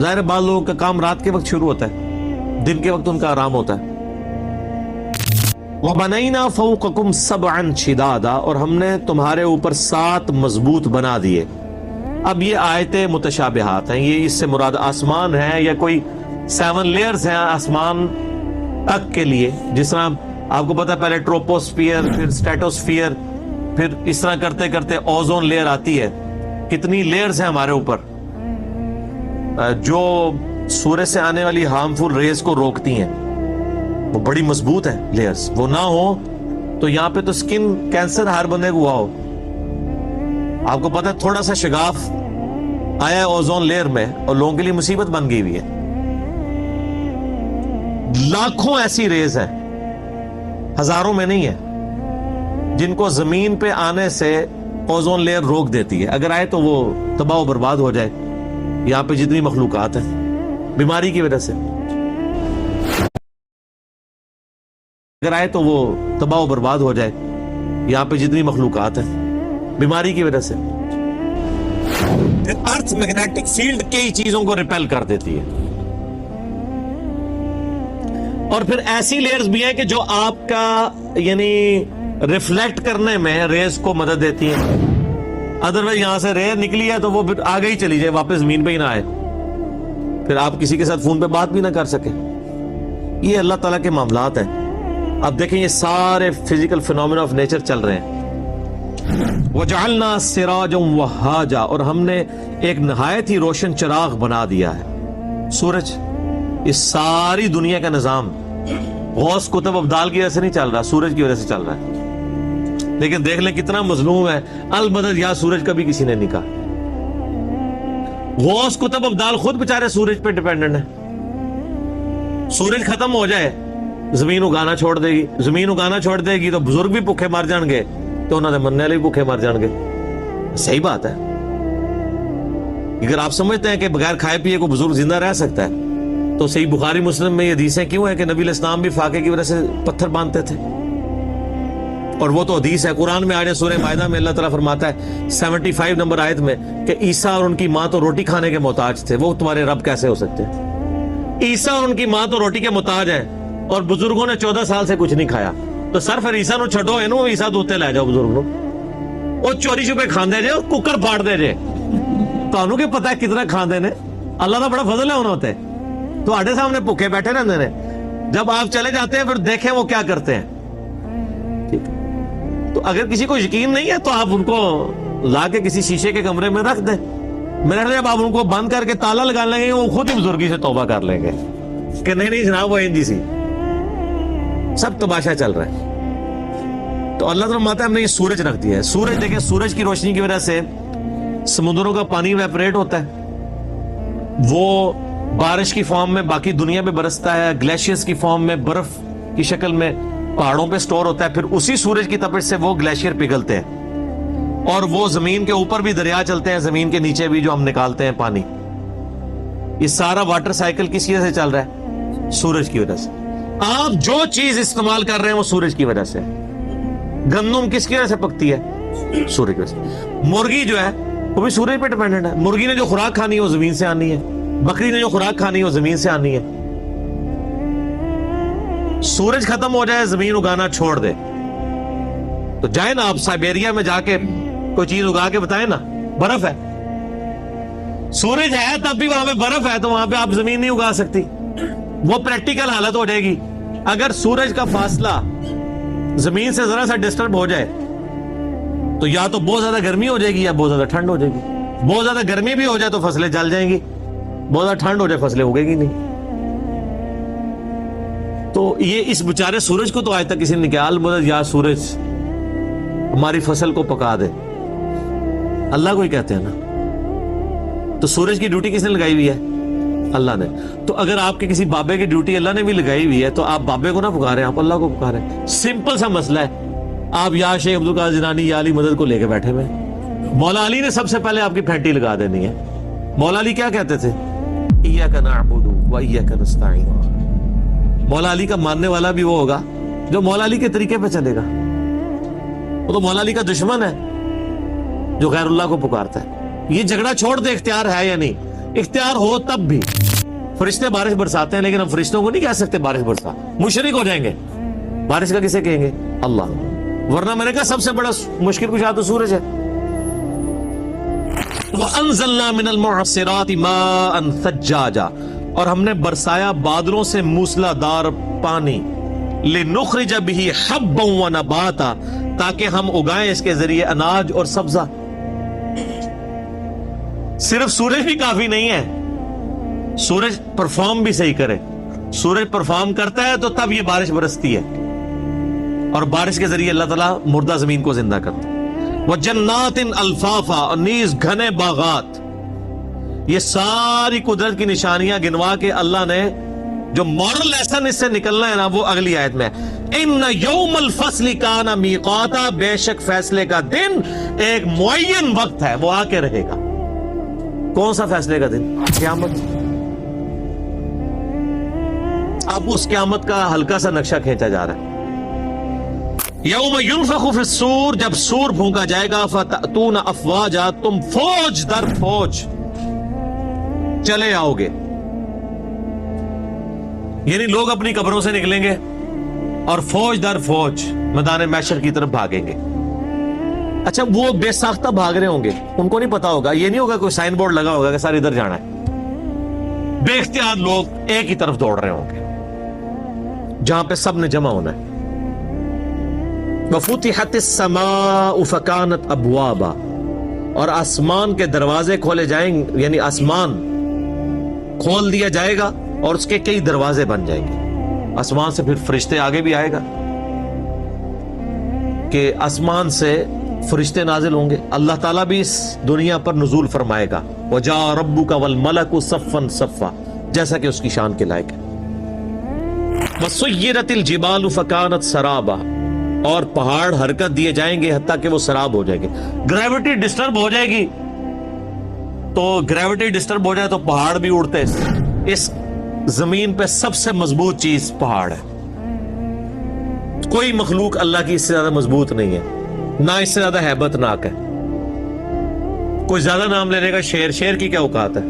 ظاہر ہے بعض لوگوں کا کام رات کے وقت شروع ہوتا ہے, دن کے وقت ان کا آرام ہوتا ہے. وَبَنَيْنَا فَوْقَكُمْ سَبْعًا شِدَادًا, اور ہم نے تمہارے اوپر 7 مضبوط بنا دیے. اب یہ آیتیں متشابہات ہیں, یہ اس سے مراد آسمان ہے یا کوئی 7 لیئرز ہیں آسمان تک کے لیے. جس طرح آپ کو پتا ہے پہلے ٹروپوسفیئر, پھر اسٹیٹوسفیئر, پھر اس طرح کرتے کرتے اوزون لیئر آتی ہے. کتنی لیئرز ہیں ہمارے اوپر جو سورج سے آنے والی ہارمفل ریز کو روکتی ہیں. وہ بڑی مضبوط ہیں لیئرز, وہ نہ ہو تو یہاں پہ تو سکن کینسر ہر بندے کو ہوا ہو. آپ کو پتا ہے تھوڑا سا شگاف آیا ہے اوزون لیئر میں اور لوگوں کے لیے مصیبت بن گئی ہوئی ہے. لاکھوں ایسی ریز ہیں, ہزاروں میں نہیں ہے, جن کو زمین پہ آنے سے اوزون لیئر روک دیتی ہے. اگر آئے تو وہ تباہ و برباد ہو جائے. یہاں پہ جتنی مخلوقات ہیں بیماری کی وجہ سے, اگر آئے تو وہ تباہ و برباد ہو جائے. یہاں پہ جتنی مخلوقات ہیں بیماری کی وجہ سے. ارتھ میگنیٹک فیلڈ کئی چیزوں کو ریپیل کر دیتی ہے. اور پھر ایسی لیئرز بھی ہیں کہ جو آپ کا یعنی ریفلیکٹ کرنے میں ریز کو مدد دیتی ہیں. ادروائز یہاں سے ریز نکلی ہے تو وہ پھر آگے ہی چلی جائے, واپس زمین پہ ہی نہ آئے, پھر آپ کسی کے ساتھ فون پہ بات بھی نہ کر سکیں. یہ اللہ تعالیٰ کے معاملات ہیں. اب دیکھیں یہ سارے فزیکل فینومینا آف نیچر چل رہے ہیں. وَجَعَلْنَا سِرَاجًا وَهَّاجًا, اور ہم نے ایک نہایت ہی روشن چراغ بنا دیا ہے سورج. اس ساری دنیا کا نظام غوث کتب ابدال کی وجہ سے نہیں چل رہا, سورج کی وجہ سے چل رہا ہے. لیکن دیکھ لیں کتنا مظلوم ہے, المدد یا سورج کبھی کسی نے نہیں کہا. غوث کتب ابدال خود بیچارے سورج پہ ڈیپینڈنٹ ہیں. سورج ختم ہو جائے زمین اگانا چھوڑ دے گی, زمین اگانا چھوڑ دے گی تو بزرگ بھی بھوکے مر جان گے, تو انہوں نے مننے والے بھی بھوکے مر جان گے. صحیح بات ہے. اگر آپ سمجھتے ہیں کہ بغیر کھائے پیے کو بزرگ زندہ رہ سکتا ہے تو صحیح بخاری مسلم میں یہ حدیثیں کیوں ہیں کہ نبی علیہ السلام بھی فاقے کی وجہ سے پتھر باندھتے تھے. اور وہ تو حدیث ہے. قرآن میں آئے سورہ مائدہ میں اللہ تعالیٰ فرماتا ہے 75 نمبر آیت میں کہ عیسیٰ اور ان کی ماں تو روٹی کھانے کے محتاج تھے, وہ تمہارے رب کیسے ہو سکتے ہیں؟ عیسیٰ اور ان کی ماں تو روٹی کے محتاج ہیں اور بزرگوں نے 14 سال سے کچھ نہیں کھایا. تو سر پھر عیسیٰ نو چھڈو, اینو عیسیٰ دوتے لے جاؤ بزرگ نو, وہ چوری چھپے کھاندے جے, ککر پھاڑ دے جے. تانوں کے پتہ ہے کتنا کھاندے نے, اللہ کا بڑا فضل ہے انہوں تے. تو آڑے سامنے بھوکے بیٹھے رہتے ہیں, جب آپ چلے جاتے ہیں پھر دیکھیں وہ کیا کرتے ہیں. ٹھیک ہے, تو اگر کسی کو یقین نہیں ہے تو آپ ان کو لا کے کسی شیشے کے کمرے میں رکھ دیں. میرا جب آپ ان کو بند کر کے تالا لگا لیں گے وہ خود ہی بزرگی سے توبہ کر لیں گے کہ نہیں جناب وہ جی سی. سب تماشا چل رہا ہے. تو اللہ تعالیٰ ماتا ہے ہم نے یہ سورج رکھ دیا ہے. سورج دیکھیں, سورج کی روشنی کی وجہ سے سمندروں کا پانی ویپریٹ ہوتا ہے, وہ بارش کی فارم میں باقی دنیا میں برستا ہے, گلیشیئرز کی فارم میں برف کی شکل میں پہاڑوں پہ سٹور ہوتا ہے, پھر اسی سورج کی تپش سے وہ گلیشیئر پگھلتے ہیں اور وہ زمین کے اوپر بھی دریا چلتے ہیں, زمین کے نیچے بھی جو ہم نکالتے ہیں پانی. یہ سارا واٹر سائیکل کس وجہ سے چل رہا ہے؟ سورج کی وجہ سے. آپ جو چیز استعمال کر رہے ہیں وہ سورج کی وجہ سے. گندم کس کی وجہ سے پکتی ہے؟ سورج کی وجہ سے. مرغی جو ہے وہ بھی سورج پہ ڈیپینڈنٹ ہے. مرغی نے جو خوراک کھانی ہے وہ زمین سے آنی ہے, بکری نے جو خوراک کھانی ہے وہ زمین سے آنی ہے. سورج ختم ہو جائے, زمین اگانا چھوڑ دے تو جائے نا آپ سائبیریا میں جا کے کوئی چیز اگا کے بتائیں نا, برف ہے, سورج ہے تب بھی وہاں پہ برف ہے, تو وہاں پہ آپ زمین نہیں اگا سکتی. وہ پریکٹیکل حالت ہو جائے گی. اگر سورج کا فاصلہ زمین سے ذرا سا ڈسٹرب ہو جائے تو یا تو بہت زیادہ گرمی ہو جائے گی یا بہت زیادہ ٹھنڈ ہو جائے گی. بہت زیادہ گرمی بھی ہو جائے تو فصلیں جل جائیں گی, بہت زیادہ ٹھنڈ ہو جائے فصلیں اگے گی نہیں. تو یہ اس بیچارے سورج کو تو آج تک کسی نے کہا المدد یا سورج ہماری فصل کو پکا دے, اللہ کو ہی کہتے ہیں نا. تو سورج کی ڈیوٹی کس نے لگائی ہوئی ہے؟ اللہ نے. تو اگر آپ کے کسی بابے کی ڈیوٹی اللہ نے بھی لگائی ہوئی ہے تو آپ بابے کو نہ پکاریں, آپ اللہ کو پکاریں. سمپل سا مسئلہ ہے. آپ یا شیخ عبد القادر جیلانی یا علی مدد کو لے کے بیٹھے ہوئے. مولا علی نے سب سے پہلے آپ کی پھینٹی لگا دینی ہے. مولا علی کیا کہتے تھے؟ ایاک نعبد و ایاک نستعین. مولا علی کا ماننے والا بھی وہ ہوگا جو مولا علی کے طریقے پہ چلے گا. وہ تو مولا علی کا دشمن ہے جو غیر اللہ کو پکارتا ہے. یہ جھگڑا چھوڑ دے, اختیار ہے یا نہیں. اختیار ہو تب بھی فرشتے بارش برساتے ہیں، لیکن ہم فرشتوں کو نہیں کہہ سکتے بارش برسا، مشرک ہو جائیں گے. بارش کا کسے کہیں گے؟ اللہ. ورنہ میں نے کہا سب سے بڑا مشکل کشا تو سورج ہے. وَأَنزَلْنَا مِنَ الْمُعْصِرَاتِ مَاءً ثَجَّاجًا، اور ہم نے برسایا بادلوں سے موسلا دار پانی، لِنُخْرِجَ بِهِ حَبًّا وَنَبَاتًا، تاکہ ہم اگائیں اس کے ذریعے اناج اور سبزہ. صرف سورج بھی کافی نہیں ہے، سورج پرفارم بھی صحیح کرے. سورج پرفارم کرتا ہے تو تب یہ بارش برستی ہے، اور بارش کے ذریعے اللہ تعالیٰ مردہ زمین کو زندہ کرتا ہے. وَجَنَّاتٍ أَلْفَافًا، اور نیز گھنے باغات. یہ ساری قدرت کی نشانیاں گنوا کے اللہ نے جو مورل لیسن اس سے نکلنا ہے نا، وہ اگلی آیت میں. اِنَّ يَوْمَ الْفَصْلِ كَانَ مِيقَاتًا، بے شک فیصلے کا دن ایک معین وقت ہے، وہ آ کے رہے گا. کون سا فیصلے کا دن؟ قیامت. اب اس قیامت کا ہلکا سا نقشہ کھینچا جا رہا ہے. یوم ينفخ فی الصور، جب سور پھونکا جائے گا، فتأتون افواجا، تم فوج در فوج چلے آؤ گے. یعنی لوگ اپنی قبروں سے نکلیں گے اور فوج در فوج میدان محشر کی طرف بھاگیں گے. اچھا وہ بے ساختہ بھاگ رہے ہوں گے، ان کو نہیں پتا ہوگا، یہ نہیں ہوگا کوئی سائن بورڈ لگا ہوگا کہ سارے ادھر جانا ہے. بے اختیار لوگ ایک ہی طرف دوڑ رہے ہوں گے جہاں پہ سب نے جمع ہونا ہے. وَفُتِحَتِ السَّمَاءُ فَكَانَتْ أَبْوَابًا، اور آسمان کے دروازے کھولے جائیں گے، یعنی آسمان کھول دیا جائے گا اور اس کے کئی دروازے بن جائیں گے. آسمان سے پھر فرشتے آگے بھی آئے گا کہ آسمان سے فرشتے نازل ہوں گے. اللہ تعالیٰ بھی اس دنیا پر نزول فرمائے گا. وَجَاءَ رَبُّكَ وَالْمَلَكُ صَفًّا صَفًّا، جیسا کہ اس کی شان کے لائق ہے. وَسُيِّرَتِ الْجِبَالُ فَكَانَتْ سَرَابًا، اور پہاڑ حرکت دیے جائیں گے حتیٰ کہ وہ سراب ہو جائیں گے. گریوٹی ڈسٹرب ہو جائے گی تو گریوٹی ڈسٹرب ہو جائے تو پہاڑ بھی اڑتے. اس زمین پہ سب سے مضبوط چیز پہاڑ ہے. کوئی مخلوق اللہ کی اس سے زیادہ مضبوط نہیں ہے، نہ اس سے زیادہ ہیبت ناک ہے. کوئی زیادہ نام لینے کا شیر کی کیا اوقات ہے؟